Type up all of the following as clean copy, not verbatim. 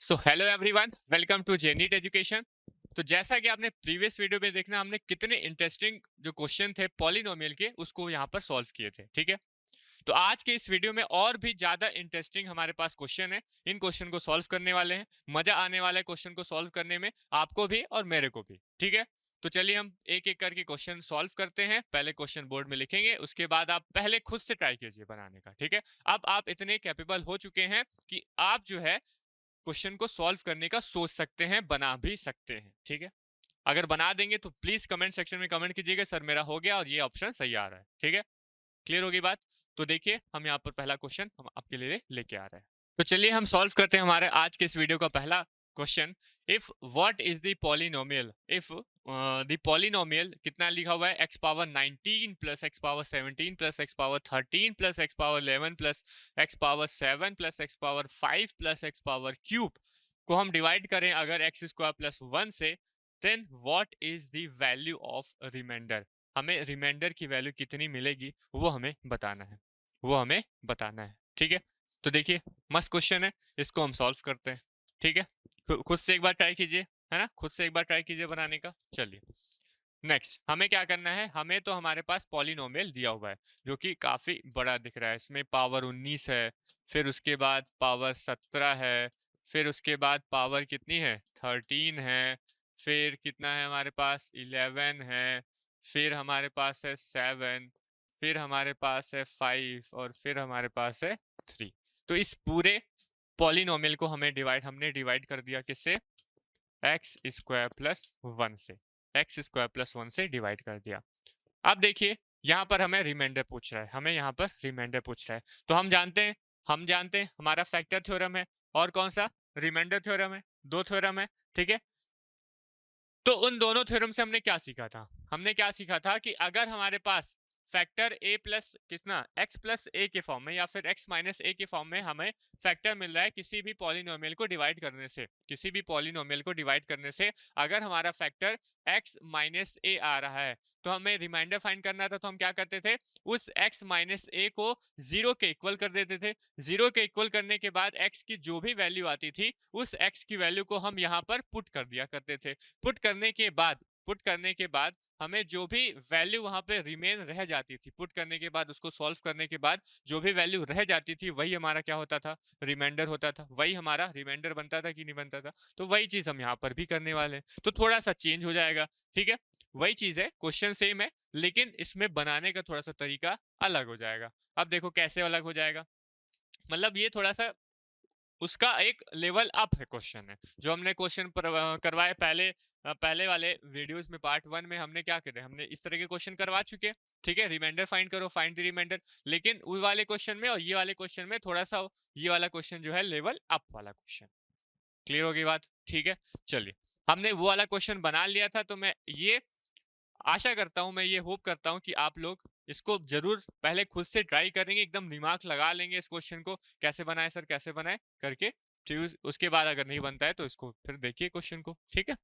So hello everyone, welcome to Jenit education. तो जैसा कि आपने प्रीवियस वीडियो में देखना, हमने कितने इंटरेस्टिंग जो क्वेश्चन थे पॉलिनोमियल के उसको यहाँ पर सॉल्व किए थे। ठीक है, तो आज के इस वीडियो में और भी ज्यादा इंटरेस्टिंग हमारे पास क्वेश्चन है। इन क्वेश्चन को सॉल्व करने वाले हैं, मजा आने वाला है क्वेश्चन को सॉल्व करने में, आपको भी और मेरे को भी। ठीक है, तो चलिए हम एक एक करके क्वेश्चन सॉल्व करते हैं। पहले क्वेश्चन बोर्ड में लिखेंगे, उसके बाद आप पहले खुद से ट्राई कीजिए बनाने का। ठीक है, अब आप इतने कैपेबल हो चुके हैं कि आप जो है क्वेश्चन को सॉल्व करने का सोच सकते हैं, बना भी सकते हैं। ठीक है, अगर बना देंगे तो प्लीज कमेंट सेक्शन में कमेंट कीजिएगा सर मेरा हो गया और ये ऑप्शन सही आ रहा है। ठीक है, क्लियर होगी बात। तो देखिए हम यहाँ पर पहला क्वेश्चन हम आपके लिए लेके आ रहे हैं। तो चलिए हम सॉल्व करते हैं हमारे आज के इस वीडियो का पहला question. If what is the polynomial, if the polynomial कितना लिखा हुआ है, x power 19 plus x power 17 plus x power 13 plus x power 11 plus x power 7 plus x power 5 plus x power cube को हम divide करें अगर x square plus 1 से, then what is the value of remainder. हमें remainder की value कितनी मिलेगी वो हमें बताना है, वो हमें बताना है। ठीक है, तो देखिए मस्त क्वेश्चन है, इसको हम सॉल्व करते हैं। ठीक है, खुद से एक बार ट्राई कीजिए, है ना, खुद से एक बार ट्राई कीजिए बनाने का। चलिए नेक्स्ट हमें क्या करना है, हमें तो हमारे पास पॉलिनोमियल दिया हुआ है जो कि काफी बड़ा दिख रहा है। इसमें पावर 19 है, फिर उसके बाद पावर 17 है, फिर उसके बाद पावर कितनी है 13 है, फिर कितना है हमारे पास 11 है, फिर हमारे पास है 7, फिर हमारे पास है 5 और फिर हमारे पास है 3। तो इस पूरे पॉलिनोमियल को हमने डिवाइड कर दिया किससे, एक्स स्क्वायर प्लस 1 से, एक्स स्क्वायर प्लस 1 से डिवाइड कर दिया। अब देखिए यहाँ पर हमें रिमाइंडर पूछ रहा है, हमें यहाँ पर रिमाइंडर पूछ रहा है। तो हम जानते हैं हमारा फैक्टर थ्योरम है और कौन सा रिमाइंडर थ्योरम है, दो थ्योरम है। ठीक है, तो उन दोनों थ्योरम से हमने क्या सीखा था, हमने क्या सीखा था कि अगर हमारे पास फैक्टर a प्लस कितना x प्लस a के फॉर्म में या फिर x माइनस a के फॉर्म में हमें फैक्टर मिल रहा है किसी भी पॉलिनोमियल को डिवाइड करने से, किसी भी पॉलिनोमियल को डिवाइड करने से अगर हमारा फैक्टर x माइनस a आ रहा है तो हमें रिमाइंडर फाइंड करना था। तो हम क्या करते थे, उस x माइनस a को जीरो के इक्वल कर देते थे। जीरो के इक्वल करने के बाद x की जो भी वैल्यू आती थी उस x की वैल्यू को हम यहाँ पर पुट कर दिया करते थे। पुट करने के बाद हमें जो भी वैल्यू वहां पे रिमेन रह जाती थी, पुट करने के बाद उसको सॉल्व करने के बाद जो भी वैल्यू रह जाती थी वही हमारा क्या होता था, रिमाइंडर होता था। वही हमारा रिमाइंडर बनता था कि नहीं बनता था। तो वही चीज हम यहाँ पर भी करने वाले हैं, तो थोड़ा सा चेंज हो जाएगा। ठीक है, वही चीज है, क्वेश्चन सेम है लेकिन इसमें बनाने का थोड़ा सा तरीका अलग हो जाएगा। अब देखो कैसे अलग हो जाएगा, मतलब ये थोड़ा सा उसका एक लेवल अप है क्वेश्चन है। जो हमने क्वेश्चन करवाए पहले वाले वीडियोस में, पार्ट 1 में हमने क्या करे, हमने इस तरह के क्वेश्चन करवा चुके हैं। ठीक है, रिमाइंडर फाइंड करो, फाइंड द रिमाइंडर। लेकिन उस वाले क्वेश्चन में और ये वाले क्वेश्चन में थोड़ा सा ये वाला क्वेश्चन जो है लेवल अप वाला क्वेश्चन। क्लियर होगी बात। ठीक है, चलिए हमने वो वाला क्वेश्चन बना लिया था, तो मैं ये आशा करता हूं, मैं ये होप करता हूं कि आप लोग इसको जरूर पहले खुद से ट्राई करेंगे, एकदम दिमाग लगा लेंगे इस क्वेश्चन को कैसे बनाए सर कैसे बनाए करके। ठीक, उसके बाद अगर नहीं बनता है तो इसको फिर देखिए क्वेश्चन को। ठीक है,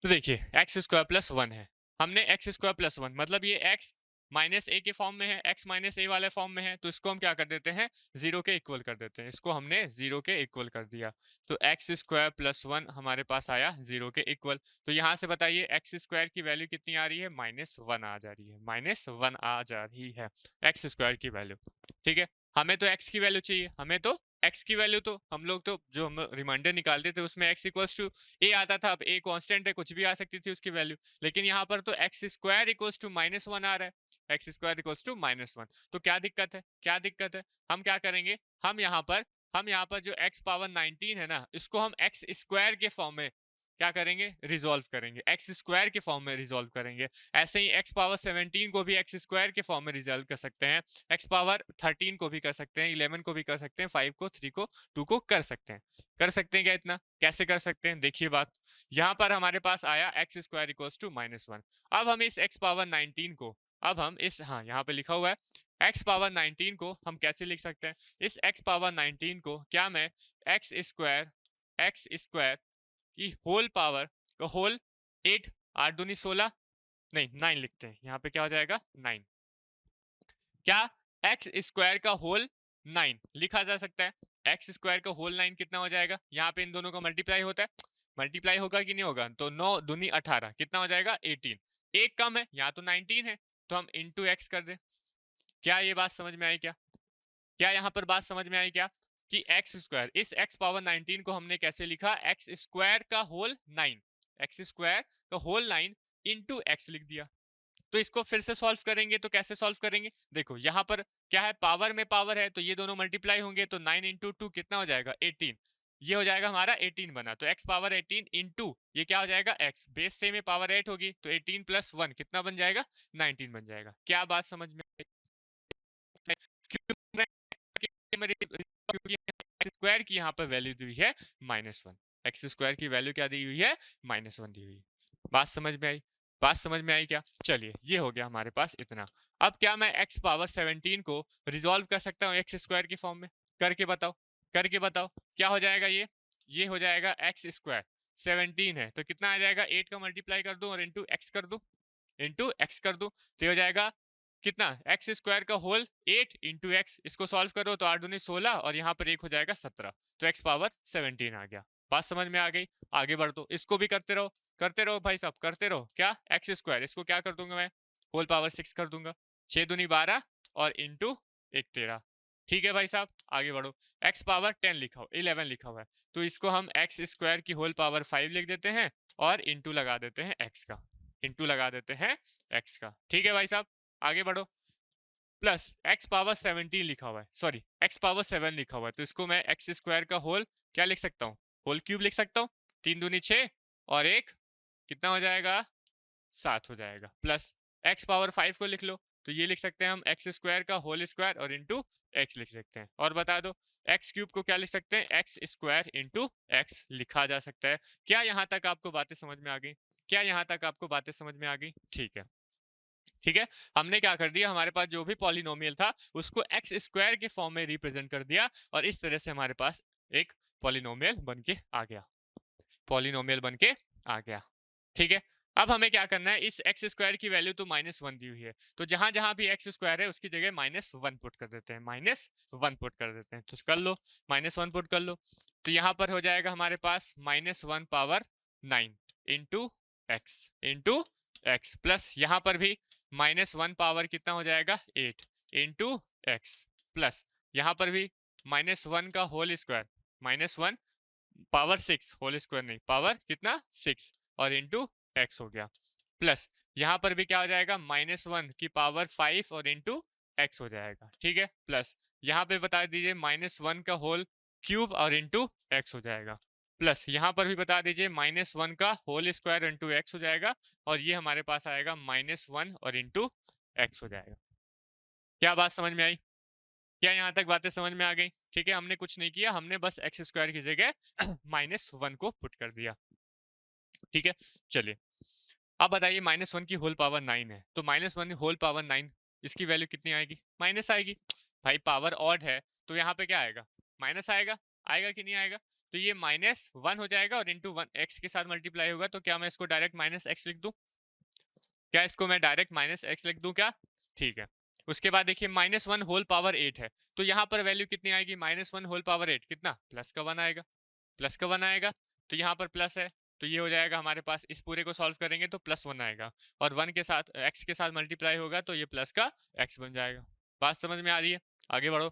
तो देखिए एक्स स्क्वायर प्लस 1 है, हमने एक्स स्क्वायर प्लस 1 मतलब ये एक्स माइनस ए के फॉर्म में है, एक्स माइनस ए वाले फॉर्म में है, तो इसको हम क्या कर देते हैं, जीरो के इक्वल कर देते हैं। इसको हमने जीरो के इक्वल कर दिया, तो एक्स स्क्वायर प्लस 1 हमारे पास आया जीरो के इक्वल। तो यहाँ से बताइए एक्स स्क्वायर की वैल्यू कितनी आ रही है, -1 आ जा रही है, -1 आ जा रही है एक्स स्क्वायर की वैल्यू। ठीक है, हमें तो एक्स की वैल्यू चाहिए, हमें तो एक्स की वैल्यू, तो हम लोग तो जो हम रिमाइंडर निकालते थे उसमें एक्स इक्वल्स टू ए आता था। अब ए कांस्टेंट है, कुछ भी आ सकती थी उसकी वैल्यू, लेकिन यहाँ पर तो एक्स स्क्वायर इक्वल्स टू -1 आ रहा है, एक्स स्क्वायर इक्वल्स टू -1। तो क्या दिक्कत है, क्या दिक्कत है, हम क्या करेंगे, हम यहाँ पर जो x पावर 19 है ना, इसको हम एक्स स्क्वायर के फॉर्म में क्या करेंगे, रिजोल्व करेंगे, एक्स स्क्वायर के फॉर्म में रिजोल्व करेंगे। ऐसे ही एक्स पावर 17 को भी एक्स स्क्वायर के फॉर्म में रिजोल्व कर सकते हैं, एक्स पावर 13 को भी कर सकते हैं, 11 को भी कर सकते हैं, 5 को, 3 को, 2 को कर सकते हैं। कर सकते हैं क्या, इतना कैसे कर सकते हैं, देखिए बात। यहाँ पर हमारे पास आया एक्स स्क्वायर इक्वल्स टू -1। अब हम इस एक्स पावर 19 को, अब हम इस, हाँ यहाँ पे लिखा हुआ है एक्स पावर 19 को हम कैसे लिख सकते हैं, इस एक्स पावर 19 को क्या मैं एक्स स्क्वायर की होल पावर का होल 8, 8 दूनी 16, नहीं 9 लिखते हैं, यहाँ पे क्या हो जाएगा 9। क्या एक्स स्क्वायर का होल 9 लिखा जा सकता है, एक्स स्क्वायर का होल 9 कितना हो जाएगा, यहाँ पे इन दोनों का मल्टीप्लाई होता है, मल्टीप्लाई होगा कि नहीं होगा, तो 9 दूनी 18 कितना हो जाएगा 18, एक कम है यहाँ तो 19 है, तो हम इंटू एक्स कर दें। क्या ये बात समझ में आई क्या, क्या यहाँ पर बात समझ में आई क्या कि एक्स स्क्वायर, इस एक्स पावर 19 को हमने कैसे लिखा, एक्स स्क्वायर का होल 9, एक्स स्क्वायर का होल 9 इंटू एक्स लिख दिया। तो इसको फिर से सॉल्व करेंगे तो कैसे सॉल्व करेंगे, देखो यहाँ पर क्या है, पावर में पावर है तो ये दोनों मल्टीप्लाई होंगे, तो 9 इंटू 2 कितना हो जाएगा 18, ये हो जाएगा हमारा 18 बना, तो x पावर 18 इंटू ये क्या हो जाएगा x, बेस से में पावर 8 होगी तो 18 प्लस 1 कितना बन जाएगा 19 बन जाएगा। क्या बात समझ में आई, क्योंकि एक्स स्क्वायर की यहाँ पर वैल्यू दी हुई है -1, एक्स स्क्वायर की वैल्यू क्या दी हुई है -1 दी हुई। बात समझ में आई, बात समझ में आई क्या, चलिए ये हो गया हमारे पास इतना। अब क्या मैं x पावर 17 को रिजॉल्व कर सकता हूँ एक्स स्क्वायर की फॉर्म में, करके बताओ, करके बताओ क्या हो जाएगा, ये हो जाएगा एक्स स्क्वायर 17 है तो कितना आ जाएगा 8 का मल्टीप्लाई कर दूं और इंटू एक्स कर दूं, इंटू एक्स कर दूं, तो हो जाएगा कितना एक्स स्क्वायर का होल 8 इंटू एक्स, इसको सॉल्व करो तो 8 दूनी 16 और यहाँ पर एक हो जाएगा 17, तो x पावर 17 आ गया। बात समझ में आ गई, आगे बढ़ दो, इसको भी करते रहो भाई साहब, करते रहो। क्या एक्स स्क्वायर, इसको क्या कर दूंगा मैं होल पावर 6 कर दूंगा, 6 दूनी 12 और इंटू 1 13, ठीक है भाई साहब आगे बढ़ो। x पावर 10 लिखा हो 11 लिखा हुआ है तो इसको हम एक्स स्क्वायर की होल पावर 5 लिख देते हैं और इंटू लगा देते हैं x का, इंटू लगा देते हैं x का, ठीक है भाई साहब आगे बढ़ो। प्लस x पावर 17 लिखा हुआ है, सॉरी x पावर 7 लिखा हुआ है तो इसको मैं एक्स स्क्वायर का होल क्या लिख सकता हूँ, होल क्यूब लिख सकता हूँ, 3 दूनी 6 और 1 कितना हो जाएगा 7 हो जाएगा, प्लस x पावर 5 को लिख लो तो ये लिख सकते हैं हम एक्स स्क्वायर का होल स्क्वायर और इंटू एक्स लिख सकते हैं, और बता दो एक्स क्यूब को क्या लिख सकते हैं एक्स स्क्वायर इंटू एक्स लिखा जा सकता है। क्या यहाँ तक आपको बातें समझ में आ गई, क्या यहाँ तक आपको बातें समझ में आ गई, ठीक है, ठीक है। हमने क्या कर दिया, हमारे पास जो भी पॉलिनोमियल था उसको एक्स स्क्वायर के फॉर्म में रिप्रेजेंट कर दिया और इस तरह से हमारे पास एक पॉलिनोमियल बन के आ गया, पॉलिनोमियल बन के आ गया, ठीक है। अब हमें क्या करना है, इस एक्स स्क्वायर की वैल्यू तो -1 दी हुई है तो जहां जहां भी एक्स स्क्वायर है उसकी जगह -1 पुट कर देते हैं, -1 पुट कर देते हैं, तो कर लो -1 पुट कर लो, तो यहाँ पर हो जाएगा हमारे पास -1 पावर 9 इंटू एक्स प्लस यहाँ पर भी -1 पावर कितना हो जाएगा 8 इंटू एक्स प्लस यहाँ पर भी -1 का whole square, -1 power 6 whole square नहीं पावर कितना 6 और इंटू एक्स हो गया, प्लस यहाँ पर भी क्या हो जाएगा -1 की पावर 5 और इंटू एक्स हो जाएगा, ठीक है, प्लस यहाँ पे बता दीजिए -1 का होल क्यूब और इंटू एक्स हो जाएगा, प्लस यहाँ पर भी बता दीजिए -1 का होल स्क्वायर इंटू एक्स हो जाएगा और ये हमारे पास आएगा -1 और इंटू एक्स हो जाएगा। क्या बात समझ में आई, क्या यहाँ तक बातें समझ में आ गई, ठीक है। हमने कुछ नहीं किया, हमने बस एक्स स्क्वायर की जगह -1 को पुट कर दिया, ठीक है। चलिए अब बताइए -1 की होल पावर 9 है तो -1 होल पावर 9 इसकी वैल्यू कितनी आएगी, माइनस आएगी, भाई पावर ऑड है तो यहाँ पे क्या आएगा माइनस आएगा, आएगा कि नहीं आएगा, तो ये -1 हो जाएगा और इंटू 1 एक्स के साथ मल्टीप्लाई होगा, तो क्या मैं इसको डायरेक्ट -x लिख दूं, क्या इसको मैं डायरेक्ट -x लिख दूं क्या, ठीक है। उसके बाद देखिए -1 होल पावर 8 है तो यहाँ पर वैल्यू कितनी आएगी, -1 होल पावर 8 कितना प्लस का 1 आएगा, प्लस का 1 आएगा तो यहाँ पर प्लस है तो ये हो जाएगा हमारे पास, इस पूरे को सॉल्व करेंगे तो +1 आएगा और 1 के साथ x के साथ मल्टीप्लाई होगा तो ये प्लस का x बन जाएगा। बात समझ में आ रही है, आगे बढ़ो।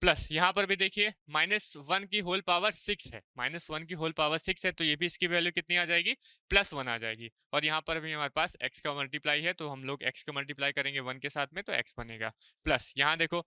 प्लस यहाँ पर भी देखिए -1 की होल पावर 6 है, -1 की होल पावर 6 है तो ये भी इसकी वैल्यू कितनी आ जाएगी +1 आ जाएगी और यहाँ पर भी हमारे पास x का मल्टीप्लाई है तो हम लोग x का मल्टीप्लाई करेंगे 1 के साथ में तो x बनेगा, प्लस यहाँ देखो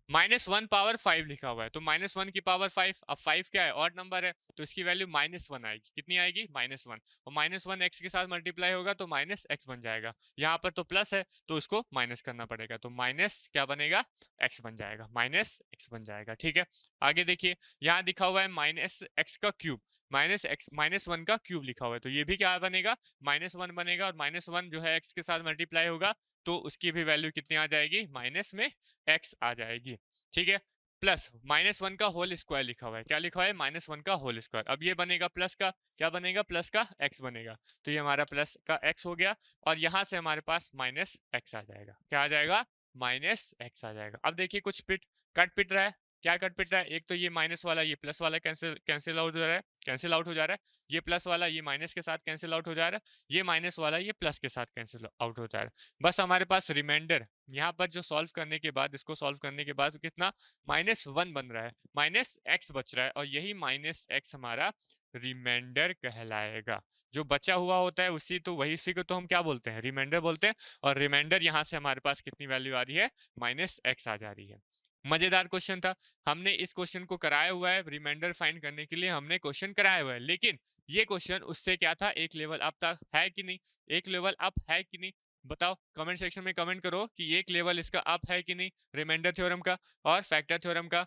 -1 पावर 5 लिखा हुआ है तो -1 की पावर 5, अब 5 क्या है ऑड नंबर है तो इसकी वैल्यू -1 आएगी, कितनी आएगी -1 और -1 x के साथ मल्टीप्लाई होगा तो -x बन जाएगा, यहाँ पर तो प्लस है तो उसको माइनस करना पड़ेगा तो माइनस क्या बनेगा x बन जाएगा, -x बन जाएगा, ठीक है। आगे देखिए यहाँ दिखा हुआ है -x का क्यूब, -1 का क्यूब लिखा हुआ है तो ये भी क्या बनेगा -1 बनेगा और -1 जो है x के साथ मल्टीप्लाई होगा तो उसकी भी वैल्यू कितनी आ जाएगी माइनस में x आ जाएगी, ठीक है। प्लस -1 का होल स्क्वायर लिखा हुआ है, क्या लिखा हुआ है -1 का होल स्क्वायर, अब ये बनेगा प्लस का क्या बनेगा प्लस का x बनेगा तो ये हमारा प्लस का x हो गया और यहाँ से हमारे पास -x आ जाएगा, क्या आ जाएगा -x आ जाएगा। अब देखिए कुछ कट पिट रहा है क्या कट पिट रहा है, एक तो ये माइनस वाला ये प्लस वाला कैंसिल आउट हो जा रहा है, कैंसिल आउट हो जा रहा है, ये प्लस वाला ये माइनस के साथ कैंसिल आउट हो जा रहा है, ये माइनस वाला ये प्लस के साथ कैंसिल आउट हो जा रहा है। बस हमारे पास रिमाइंडर यहाँ पर जो सॉल्व करने के बाद, इसको सॉल्व करने के बाद कितना -1 बन रहा है, -x बच रहा है, और यही -x हमारा रिमाइंडर कहलाएगा। जो बचा हुआ होता है उसी को तो हम क्या बोलते हैं, रिमाइंडर बोलते हैं। और रिमाइंडर यहाँ से हमारे पास कितनी वैल्यू आ रही है, -x आ जा रही है। मजेदार क्वेश्चन था, हमने इस क्वेश्चन को कराया हुआ है, रिमाइंडर फाइंड करने के लिए हमने क्वेश्चन कराया हुआ है, लेकिन ये क्वेश्चन उससे क्या था, एक लेवल अप था, है कि नहीं, एक लेवल अप है कि नहीं, बताओ कमेंट सेक्शन में कमेंट करो कि एक लेवल इसका अप है कि नहीं, रिमाइंडर थ्योरम का और फैक्टर थ्योरम का।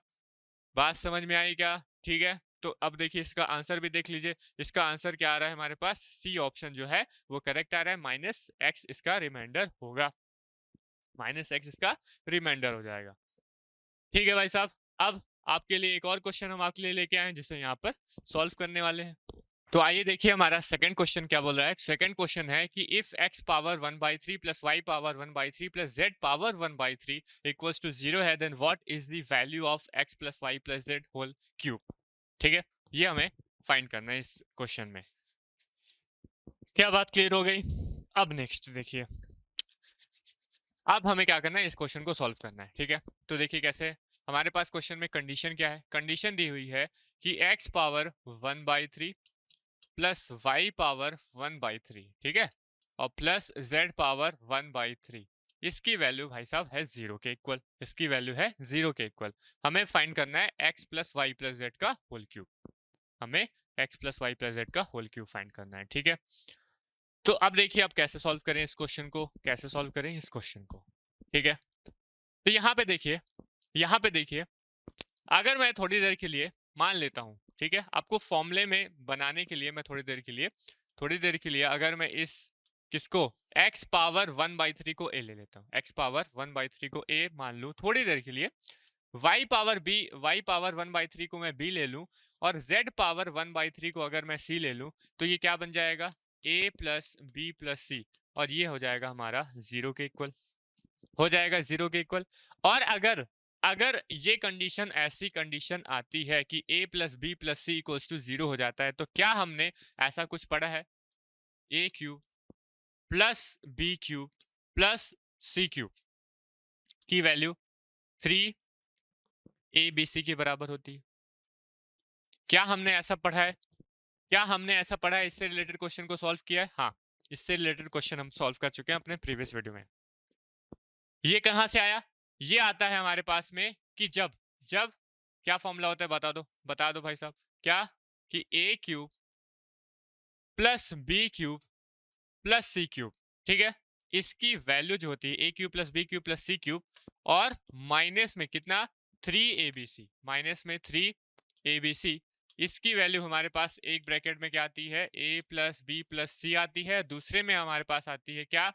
बात समझ में आई क्या? ठीक है, तो अब देखिए इसका आंसर भी देख लीजिए। इसका आंसर क्या आ रहा है हमारे पास, सी ऑप्शन जो है वो करेक्ट आ रहा है, -x इसका रिमाइंडर होगा, -x इसका रिमाइंडर हो जाएगा। ठीक है भाई साहब, अब आपके लिए एक और क्वेश्चन हम आपके लिए लेके आए हैं जिसे यहाँ पर सॉल्व करने वाले हैं। तो आइए देखिए हमारा सेकंड क्वेश्चन क्या बोल रहा है। सेकंड क्वेश्चन है कि if x power 1/3 plus y power 1/3 plus z power 1/3 equals to 0 है, then what is the value of x plus y plus z whole cube. ठीक है, ये हमें फाइंड करना है इस क्वेश्चन में। क्या बात क्लियर हो गई? अब नेक्स्ट देखिए, अब हमें क्या करना है, इस क्वेश्चन को सॉल्व करना है। ठीक है, तो देखिए कैसे, हमारे पास क्वेश्चन में कंडीशन क्या है, कंडीशन दी हुई है कि x power 1/3 plus y power 1/3, ठीक है, और प्लस z पावर 1/3, इसकी वैल्यू भाई साहब है 0 के इक्वल, इसकी वैल्यू है 0 के इक्वल। हमें फाइंड करना है x plus Y plus Z का होल क्यूब, हमें x plus Y plus Z का होल क्यूब फाइंड करना है। ठीक है, तो अब देखिए आप कैसे सॉल्व करें इस क्वेश्चन को, कैसे सॉल्व करें इस क्वेश्चन को। ठीक है, तो यहाँ पे देखिए, यहाँ पे देखिए, अगर मैं थोड़ी देर के लिए मान लेता हूँ, ठीक है, आपको फॉर्मूले में बनाने के लिए मैं थोड़ी देर के लिए अगर मैं इस किसको x पावर 1/3 को a ले लेता हूँ, x पावर 1/3 को a मान लूँ थोड़ी देर के लिए, y पावर 1/3 को मैं b ले लूँ, और z पावर 1/3 को अगर मैं c ले लूँ, तो ये क्या बन जाएगा, a प्लस बी प्लस सी, और ये हो जाएगा हमारा 0 के इक्वल, हो जाएगा 0 के इक्वल। और अगर अगर ये कंडीशन, ऐसी कंडीशन आती है कि a plus B plus C equals to 0 हो जाता है, तो क्या हमने ऐसा कुछ पढ़ा है, a cube plus B cube plus C cube की वैल्यू 3abc के बराबर होती है। क्या हमने ऐसा पढ़ा है, क्या हमने ऐसा पढ़ा है, इससे रिलेटेड क्वेश्चन को सॉल्व किया है? हाँ, इससे रिलेटेड क्वेश्चन हम सॉल्व कर चुके हैं अपने प्रीवियस वीडियो में। ये कहां से आया, ये आता है हमारे पास में कि जब जब क्या फॉर्मूला होता है, बता दो भाई साहब, क्या कि a cube plus B cube plus C cube, ठीक है, इसकी वैल्यू जो होती है a cube plus B cube plus C cube, और माइनस में कितना 3abc, माइनस में 3abc, इसकी वैल्यू हमारे पास एक ब्रैकेट में क्या आती है, a प्लस बी प्लस सी आती है, दूसरे में हमारे पास आती है क्या,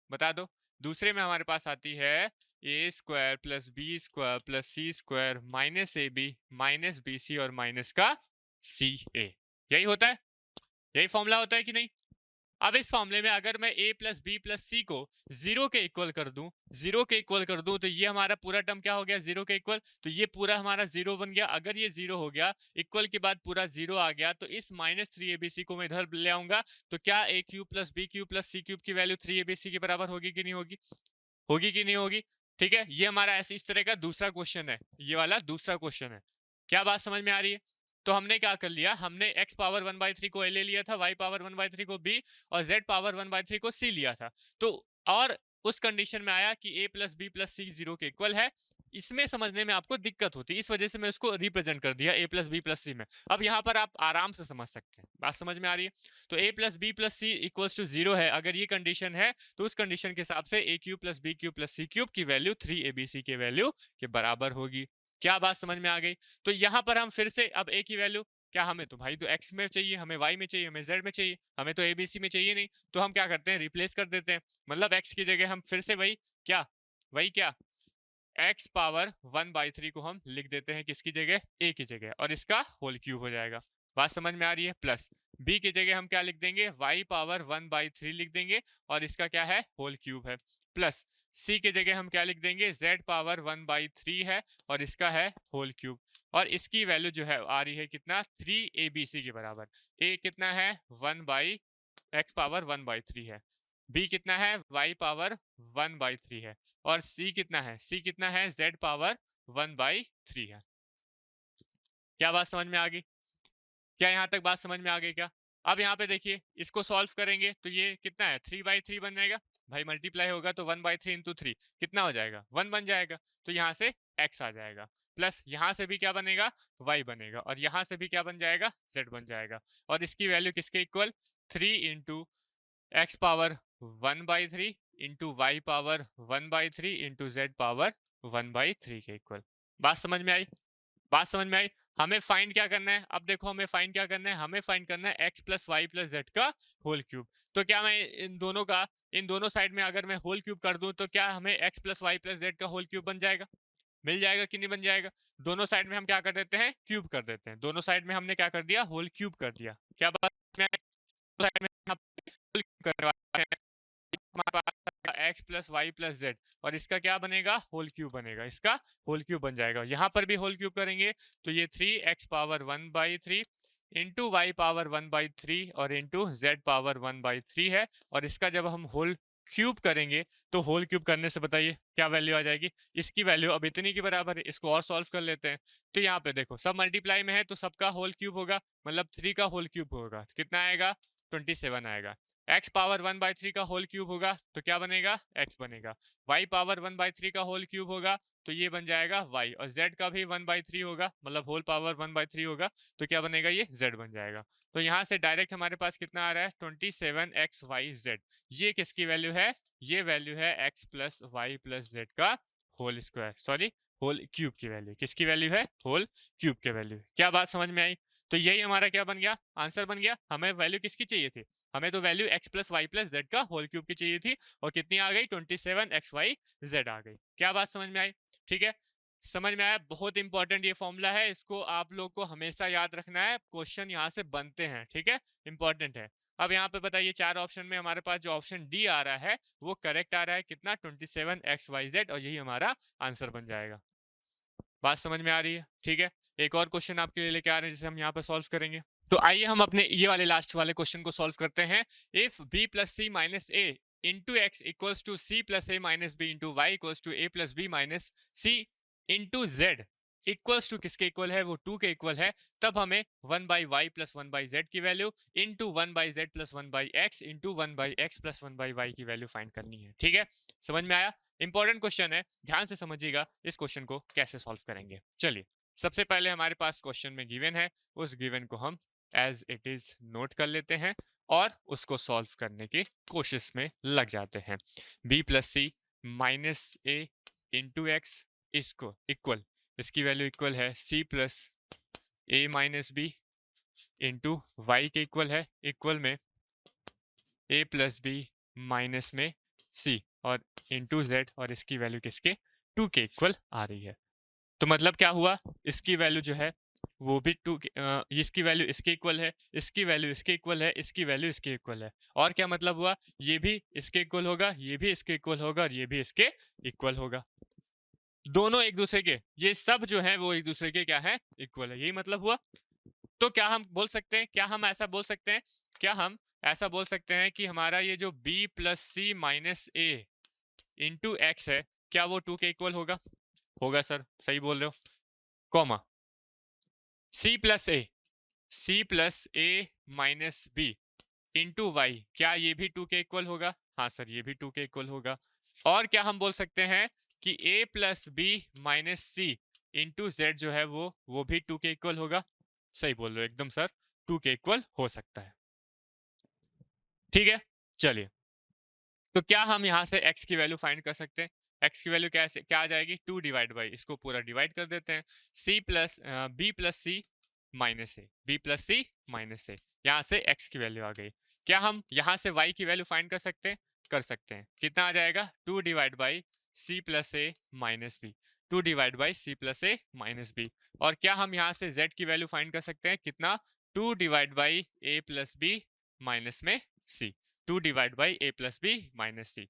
बता दो, दूसरे में हमारे पास आती है a square plus B square plus C square minus A B minus B C और माइनस का सी ए। यही होता है, यही फॉर्मूला होता है कि नहीं। अब इस फॉर्मूले में अगर मैं a प्लस बी प्लस सी को 0 के इक्वल कर दूं, 0 के इक्वल कर दूं, तो ये हमारा पूरा टर्म क्या हो गया, 0 के इक्वल, तो ये पूरा हमारा 0 बन गया। अगर ये 0 हो गया, इक्वल के बाद पूरा 0 आ गया, तो इस -3abc को मैं इधर ले आऊंगा, तो क्या a cube plus B cube plus C cube की वैल्यू 3abc के बराबर होगी कि नहीं होगी, होगी कि नहीं होगी। ठीक है, ये हमारा ऐसे इस तरह का दूसरा क्वेश्चन है, ये वाला दूसरा क्वेश्चन है। क्या बात समझ में आ रही है? तो हमने क्या कर लिया, हमने x पावर 1/3 को a ले लिया था, y पावर 1/3 को b और z पावर 1/3 को c लिया था। तो और उस कंडीशन में आया कि a प्लस बी प्लस सी 0 के इक्वल है। इसमें समझने में आपको दिक्कत होती है, इस वजह से मैं उसको रिप्रेजेंट कर दिया a प्लस बी प्लस सी में। अब यहाँ पर आप आराम से समझ सकते हैं, बात समझ में आ रही है। तो a plus B plus C equals to 0 है, अगर ये कंडीशन है, तो उस कंडीशन के हिसाब से a cube plus B cube plus C cube की वैल्यू 3abc के वैल्यू के बराबर होगी। क्या बात समझ में आ गई? तो यहाँ पर हम फिर से अब a की वैल्यू, क्या हमें तो भाई तो x में चाहिए, हमें y में चाहिए, हमें z में चाहिए, हमें तो abc में चाहिए नहीं, तो हम क्या करते हैं, रिप्लेस कर देते हैं। मतलब x की जगह हम फिर से वही क्या x पावर 1/3 को हम लिख देते हैं किसकी जगह, a की जगह, और इसका होल क्यूब हो जाएगा। बात समझ में आ रही है। प्लस b की जगह हम क्या लिख देंगे, y पावर 1/3 लिख देंगे, और इसका क्या है, होल क्यूब है। प्लस सी की जगह हम क्या लिख देंगे, z पावर 1/3 है और इसका है होल क्यूब, और इसकी वैल्यू जो है आ रही है कितना, 3abc के बराबर। a कितना है 1/x पावर 1/3 है, b कितना है y पावर 1/3 है, और c कितना है, z पावर 1/3 है। क्या बात समझ में आ गई? क्या यहाँ तक बात समझ में आ गई क्या? अब यहाँ पे देखिए इसको सॉल्व करेंगे तो ये कितना है 3/3 बन जाएगा, भाई मल्टीप्लाई होगा तो 1/3 इंटू 3 कितना हो जाएगा 1 बन जाएगा, तो यहाँ से x आ जाएगा, प्लस यहाँ से भी क्या बनेगा y बनेगा, और यहाँ से भी क्या बन जाएगा z बन जाएगा, और इसकी वैल्यू किसके equal 3 into X power 1/3 into Y power 1/3 into z power 1/3 के इक्वल। बात समझ में आई? बात समझ में आई? हमें फाइंड क्या करना है, अब देखो हमें फाइंड क्या करना है, हमें फाइंड करना है x plus Y plus Z का होल क्यूब। तो क्या मैं इन दोनों साइड में अगर मैं होल क्यूब कर दूं तो क्या हमें x plus Y plus Z का होल क्यूब बन जाएगा, मिल जाएगा कि नहीं बन जाएगा? दोनों साइड में हम क्या कर देते हैं, क्यूब कर देते हैं, दोनों साइड में हमने क्या कर दिया, होल क्यूब कर दिया। क्या बात में साइड में हम होल क्यूब करने वाले हैं, हमारे पास x plus Y plus z, और इसका क्या बनेगा होल क्यूब बनेगा, इसका होल क्यूब बन जाएगा। यहाँ पर भी होल क्यूब करेंगे तो ये 3x power 1/3 into Y power 1/3 और इंटू जेड पावर 1/3 है, और इसका जब हम होल क्यूब करेंगे तो होल क्यूब करने से बताइए क्या वैल्यू आ जाएगी, इसकी वैल्यू अब इतनी के बराबर है। इसको और सॉल्व कर लेते हैं, तो यहाँ पे देखो सब मल्टीप्लाई में है तो सबका होल क्यूब होगा, मतलब 3 का होल क्यूब होगा, कितना आएगा 27 आएगा। x पावर 1/3 का होल क्यूब होगा तो क्या बनेगा x बनेगा, y पावर 1/3 का होल क्यूब होगा तो ये बन जाएगा y, और z का भी 1/3 होगा मतलब होल पावर 1/3 होगा तो क्या बनेगा ये z बन जाएगा। तो यहाँ से डायरेक्ट हमारे पास कितना आ रहा है 27xyz, ये किसकी वैल्यू है, ये वैल्यू है x plus Y plus Z का whole square, sorry whole cube की वैल्यू, किसकी वैल्यू है होल क्यूब के वैल्यू। क्या बात समझ में आई? तो यही हमारा क्या बन गया, आंसर बन गया। हमें वैल्यू किसकी चाहिए थी, हमें तो value x plus Y plus Z का होल क्यूब की चाहिए थी, और कितनी आ गई 27xyz आ गई। क्या बात समझ में आई? ठीक है, समझ में आया? बहुत इंपॉर्टेंट ये फॉर्मूला है, इसको आप लोग को हमेशा याद रखना है, क्वेश्चन यहाँ से बनते हैं, ठीक है, इंपॉर्टेंट है। अब यहाँ पे बताइए चार ऑप्शन में हमारे पास जो ऑप्शन डी आ रहा है वो करेक्ट आ रहा है, कितना 27xyz, और यही हमारा आंसर बन जाएगा। बात समझ में आ रही है? ठीक है, एक और क्वेश्चन आपके लिए लेके आ रहे हैं जिसे हम यहाँ पे सॉल्व करेंगे। तो आइए हम अपने ये वाले लास्ट वाले क्वेश्चन को सॉल्व करते हैं। If b plus C minus A into X equals to C plus A minus B into Y equals to A plus B minus C into Z equals to किसके equal है, वो 2 के equal है, तब हमें 1/y plus 1/z की value into 1/z plus 1/x into 1/x plus 1/y की value find करनी है। ठीक है, समझ में आया? इंपॉर्टेंट क्वेश्चन है, ध्यान से समझिएगा इस क्वेश्चन को कैसे सॉल्व करेंगे। चलिए सबसे पहले हमारे पास क्वेश्चन में गिवन है, उस गिवन को हम एज इट इज नोट कर लेते हैं और उसको सॉल्व करने की कोशिश में लग जाते हैं। b plus C minus A into x इसको इक्वल, इसकी वैल्यू इक्वल है c plus A minus B into Y के इक्वल है, इक्वल में a प्लस बी माइनस में c और इंटू जेड, और इसकी वैल्यू किसके 2 के इक्वल आ रही है। तो मतलब क्या हुआ, इसकी वैल्यू जो है वो भी 2, इसकी वैल्यू इसके इक्वल है, इसकी वैल्यू इसके इक्वल है, इसकी वैल्यू इसके इक्वल है, और क्या मतलब हुआ, ये भी इसके इक्वल होगा, ये भी इसके इक्वल होगा, और ये भी इसके इक्वल होगा, दोनों एक दूसरे के, ये सब जो है वो एक दूसरे के क्या है इक्वल है, यही मतलब हुआ। तो क्या हम बोल सकते हैं, क्या हम ऐसा बोल सकते हैं, क्या हम ऐसा बोल सकते हैं कि हमारा ये जो b plus C minus A into x है क्या वो 2 के इक्वल होगा? होगा सर, सही बोल रहे हो, comma c plus A minus B into Y, क्या ये भी 2 के इक्वल होगा? हाँ सर, ये भी 2 के इक्वल होगा। और क्या हम बोल सकते हैं कि a plus B minus C into Z जो है वो भी 2 के इक्वल होगा? सही बोल रहे हो एकदम सर, 2 के इक्वल हो सकता है। ठीक है, चलिए तो क्या हम यहाँ से x की वैल्यू फाइंड कर सकते हैं? x की वैल्यू क्या आ जाएगी 2 डिवाइड बाई, इसको पूरा डिवाइड कर देते हैं, b plus C minus A, B plus C minus ए, यहाँ से x की वैल्यू आ गई। क्या हम यहाँ से y की वैल्यू फाइंड कर सकते हैं? कर सकते हैं। कितना आ जाएगा 2 divide by C plus A minus B, 2 divide by C plus A minus B. और क्या हम यहाँ से z की वैल्यू फाइंड कर सकते हैं? कितना 2 divide by a plus B minus में c, 2 divide by a plus B minus c.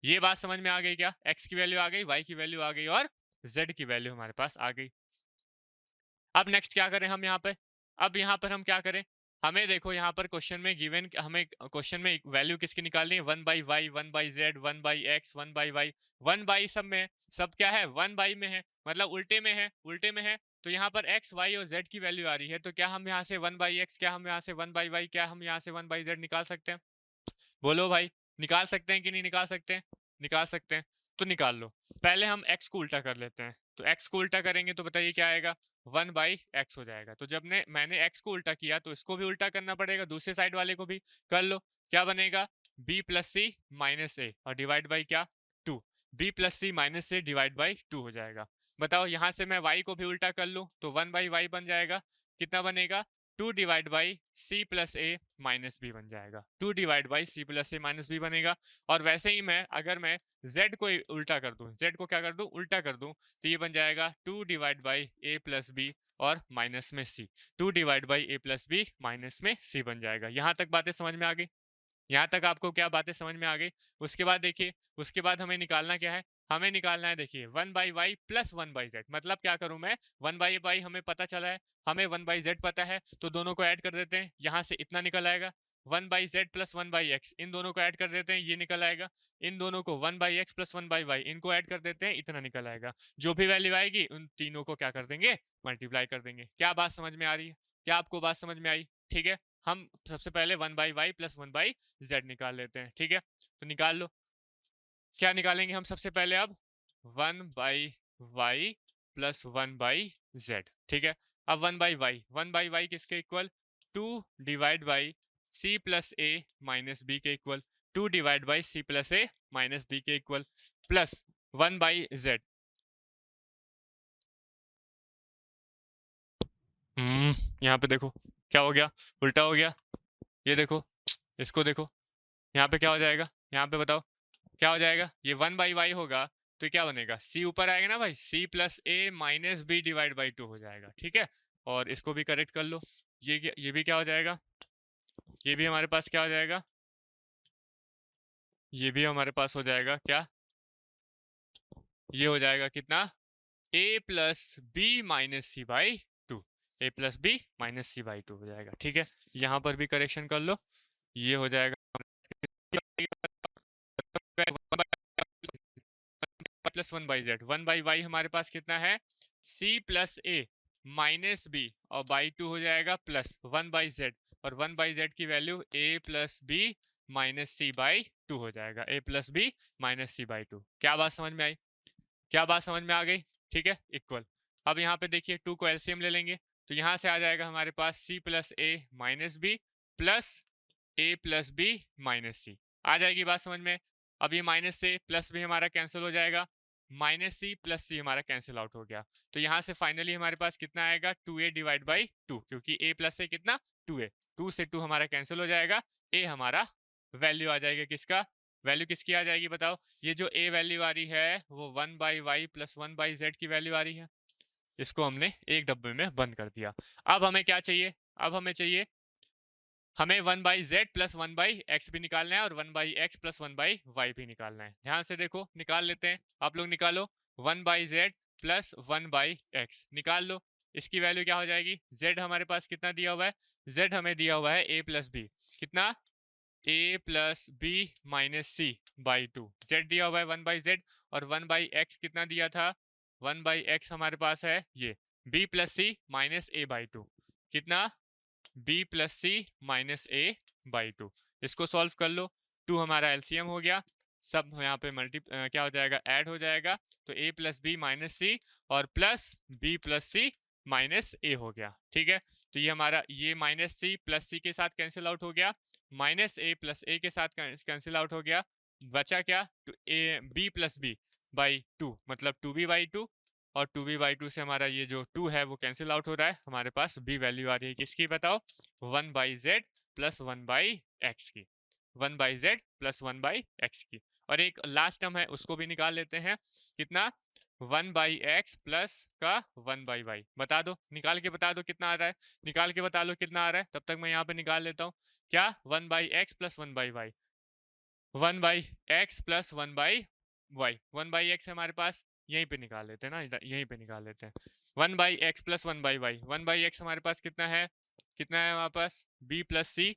ये बात समझ में आ गई क्या? x की वैल्यू आ गई, y की वैल्यू आ गई और z की वैल्यू हमारे पास आ गई। अब नेक्स्ट क्या करें हम यहाँ पे? अब यहाँ पर हम क्या करें? हमें देखो यहाँ पर क्वेश्चन में गिवन, हमें क्वेश्चन में वैल्यू किसकी निकालनी है? 1/y, 1/z, 1/x, 1/y, 1/, सब में है, सब क्या है? 1/, में है, मतलब उल्टे में है, उल्टे में है। तो यहाँ पर x, y और z की वैल्यू आ रही है, तो क्या हम यहाँ से 1/x, क्या हम यहाँ से 1/y, क्या हम यहाँ से 1/z निकाल सकते हैं? बोलो भाई, निकाल सकते हैं कि नहीं निकाल सकते हैं? निकाल सकते हैं, तो निकाल लो। पहले हम x को उल्टा कर लेते हैं, तो x को उल्टा करेंगे तो बताइए क्या आएगा? 1/x हो जाएगा। तो जब मैंने x को उल्टा किया तो इसको भी उल्टा करना पड़ेगा, दूसरे साइड वाले को भी कर लो। क्या बनेगा? b + c - a और डिवाइड बाई क्या? 2। b + c - a divide by 2 हो जाएगा। बताओ, यहाँ से मैं y को भी उल्टा कर लूँ तो 1/y बन जाएगा। कितना बनेगा? 2 divide by c + a - b बन जाएगा। 2 divide by c + a - b बनेगा। और वैसे ही अगर मैं z को उल्टा कर दूं, z को क्या कर दूं? उल्टा कर दूं, तो ये बन जाएगा 2 डिवाइड बाई a + b और माइनस में c। 2 divide by a + b minus में c बन जाएगा। यहाँ तक बातें समझ में आ गई? यहाँ तक आपको क्या बातें समझ में आ गई? उसके बाद देखिए, उसके बाद हमें निकालना क्या है? हमें निकालना है, देखिए 1/y + 1/z। मतलब क्या करूं मैं? 1/y हमें पता चला है, हमें 1/z पता है, तो दोनों को ऐड कर देते हैं, यहाँ से इतना निकल आएगा। 1/z + 1/x, इन दोनों को ऐड कर देते हैं, ये निकल आएगा। इन दोनों को 1/x + 1/y, इनको ऐड कर देते हैं, इतना निकल आएगा। जो भी वैल्यू आएगी उन तीनों को क्या कर देंगे? मल्टीप्लाई कर देंगे। क्या बात समझ में आ रही है? क्या आपको बात समझ में आई? ठीक है, हम सबसे पहले 1/y + 1/z निकाल लेते हैं। ठीक है, तो निकाल लो। क्या निकालेंगे हम सबसे पहले? अब 1/y + 1/z। ठीक है, अब 1/y किसके equal? 2 divide by c + a - b के equal, 2 divide by c + a - b के इक्वल, प्लस 1/z। यहाँ पे देखो क्या हो गया? उल्टा हो गया। ये देखो, इसको देखो, यहाँ पे क्या हो जाएगा? यहाँ पे बताओ क्या हो जाएगा? ये 1/y होगा, तो क्या बनेगा? c ऊपर आएगा ना भाई, c + a - b divide by 2 हो जाएगा। ठीक है, और इसको भी करेक्ट कर लो। ये भी क्या हो जाएगा? ये भी हमारे पास क्या हो जाएगा? ये भी हमारे पास हो जाएगा क्या? ये हो जाएगा कितना? a + b - c/2। a + b - c/2 हो जाएगा। ठीक है, यहाँ पर भी करेक्शन कर लो। ये हो जाएगा + 1/z। 1/y हमारे पास कितना है? c + a - b और बाई 2 हो जाएगा, प्लस 1/z, और 1/z की वैल्यू a + b - c/2 हो जाएगा। a + b - c/2। क्या बात समझ में आई? क्या बात समझ में आ गई? ठीक है, इक्वल। अब यहाँ पे देखिए 2 को एलसीएम ले लेंगे, तो यहाँ से आ जाएगा हमारे पास c + a - b plus a + b - c। आ जाएगी बात समझ में? अब ये माइनस से प्लस भी हमारा कैंसिल हो जाएगा, -c + c हमारा कैंसिल आउट हो गया। तो यहाँ से फाइनली हमारे पास कितना आएगा? 2a डिवाइड बाई 2, क्योंकि a + a कितना? 2a। 2 से 2 हमारा कैंसिल हो जाएगा, a हमारा वैल्यू आ जाएगा किसका? वैल्यू किसकी आ जाएगी बताओ? ये जो a वैल्यू आ रही है वो 1/y + 1/z की वैल्यू आ रही है। इसको हमने एक डब्बे में बंद कर दिया। अब हमें क्या चाहिए? अब हमें चाहिए, हमें 1/z + 1/x भी निकालना है और 1/x + 1/y भी निकालना है। ध्यान से देखो, निकाल लेते हैं। आप लोग निकालो, 1/z + 1/x निकाल लो। इसकी वैल्यू क्या हो जाएगी? z हमारे पास कितना दिया हुआ है? z हमें दिया हुआ है a + b। कितना? a + b - c/2। z दिया हुआ है 1/z, और 1/x कितना दिया था? 1/x हमारे पास है ये b + c - a/2। कितना? b + c - a/2। इसको सॉल्व कर लो। 2 हमारा एलसीएम हो गया, सब यहाँ पे क्या हो जाएगा? ऐड हो जाएगा। तो a + b - c और प्लस b + c - a हो गया। ठीक है, तो ये हमारा ये -c + c के साथ कैंसिल आउट हो गया, -a + a के साथ कैंसिल आउट हो गया। बचा क्या? तो b + b/2, मतलब 2b/2, और 2b/2 से हमारा ये जो 2 है वो कैंसिल आउट हो रहा है। हमारे पास b वैल्यू आ रही है किसकी बताओ? 1/z + 1/x की। 1/z + 1/x की। और एक लास्ट टर्म है उसको भी निकाल लेते हैं। कितना? 1/x प्लस का 1/y। बता दो, निकाल के बता दो कितना आ रहा है। निकाल के बता लो कितना आ रहा है, तब तक मैं यहाँ पे निकाल लेता हूँ। क्या? 1/x + 1/y। 1/x plus 1/y। 1/x हमारे पास यहीं पे निकाल लेते हैं ना, यहीं पे निकाल लेते हैं। 1/x plus 1/y। 1/x हमारे पास कितना है हमारे पास b plus c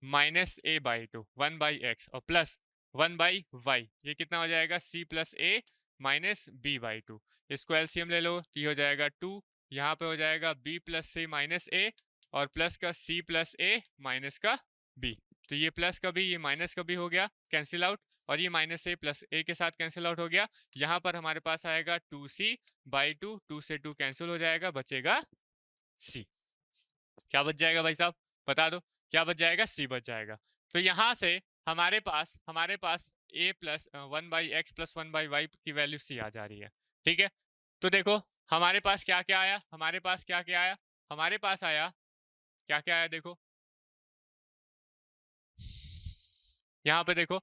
minus a by 2 1/x और प्लस 1/y ये कितना हो जाएगा c plus a minus b by 2। इसको एलसीएम ले लो तो ये हो जाएगा 2, यहाँ पे हो जाएगा b plus c minus a और प्लस का c प्लस a माइनस का b। तो ये प्लस का भी ये माइनस का भी हो गया कैंसिल आउट, और ये माइनस a प्लस a के साथ कैंसिल आउट हो गया। यहाँ पर हमारे पास आएगा 2c बाई 2, 2 से 2 कैंसिल हो जाएगा, बचेगा c। क्या बच जाएगा भाई साहब बता दो, क्या बच जाएगा? c बच जाएगा। तो यहाँ से हमारे पास a plus 1/x plus 1/y की वैल्यू c आ जा रही है। ठीक है, तो देखो हमारे पास क्या क्या आया, हमारे पास क्या क्या आया, हमारे पास आया क्या क्या आया, देखो यहाँ पे देखो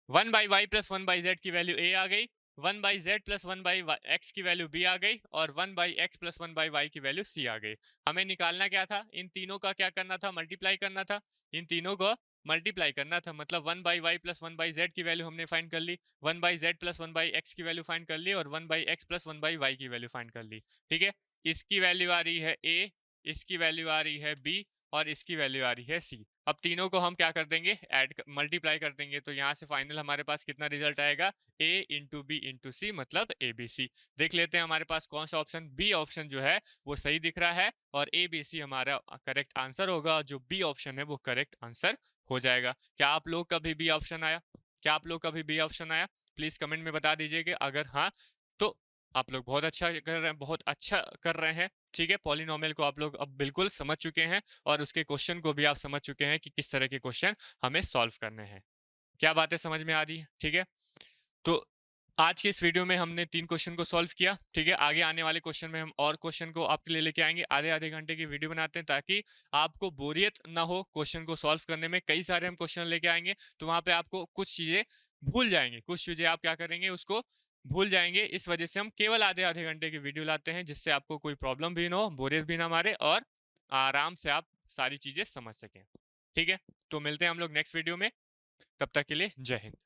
1/y प्लस 1/z की वैल्यू a आ गई, 1/z प्लस 1/x की वैल्यू b आ गई और 1/x प्लस 1/y की वैल्यू c आ गई। हमें निकालना क्या था, इन तीनों का क्या करना था, मल्टीप्लाई करना था, इन तीनों को मल्टीप्लाई करना था। मतलब 1/y प्लस 1/z की वैल्यू हमने फाइंड कर ली, 1/z प्लस 1/x की वैल्यू फाइंड कर ली और 1/x प्लस 1/y की वैल्यू फाइंड कर ली। ठीक है, इसकी वैल्यू आ रही है a, इसकी वैल्यू आ रही है b और इसकी वैल्यू आ रही है c। अब तीनों को हम क्या कर देंगे, ऐड मल्टीप्लाई कर देंगे, तो यहाँ से फाइनल हमारे पास कितना रिजल्ट आएगा, a इंटू बी इंटू सी मतलब ABC। देख लेते हैं हमारे पास कौन सा ऑप्शन, बी ऑप्शन जो है वो सही दिख रहा है और ABC हमारा करेक्ट आंसर होगा, जो बी ऑप्शन है वो करेक्ट आंसर हो जाएगा। क्या आप लोग का भी बी ऑप्शन आया, क्या आप लोग का भी बी ऑप्शन आया? प्लीज कमेंट में बता दीजिएगा अगर हाँ तो आप लोग बहुत अच्छा कर रहे हैं, बहुत अच्छा कर रहे हैं। ठीक है, पॉलिनोमियल को आप लोग अब बिल्कुल समझ चुके हैं और उसके क्वेश्चन को भी आप समझ चुके हैं कि किस तरह के क्वेश्चन हमें सॉल्व करने हैं। क्या बातें समझ में आ रही है? ठीक है, तो आज के इस वीडियो में हमने 3 क्वेश्चन को सॉल्व किया। ठीक है, आगे आने वाले क्वेश्चन में हम और क्वेश्चन को आपके लिए लेके आएंगे। आधे आधे घंटे की वीडियो बनाते हैं ताकि आपको बोरियत ना हो क्वेश्चन को सॉल्व करने में। कई सारे हम क्वेश्चन लेके आएंगे तो वहां पे आपको कुछ चीजें भूल जाएंगे, कुछ चीजें आप क्या करेंगे उसको भूल जाएंगे। इस वजह से हम केवल आधे आधे घंटे की वीडियो लाते हैं जिससे आपको कोई प्रॉब्लम भी ना हो, बोरियत भी ना मारे और आराम से आप सारी चीजें समझ सकें। ठीक है, तो मिलते हैं हम लोग नेक्स्ट वीडियो में, तब तक के लिए जय हिंद।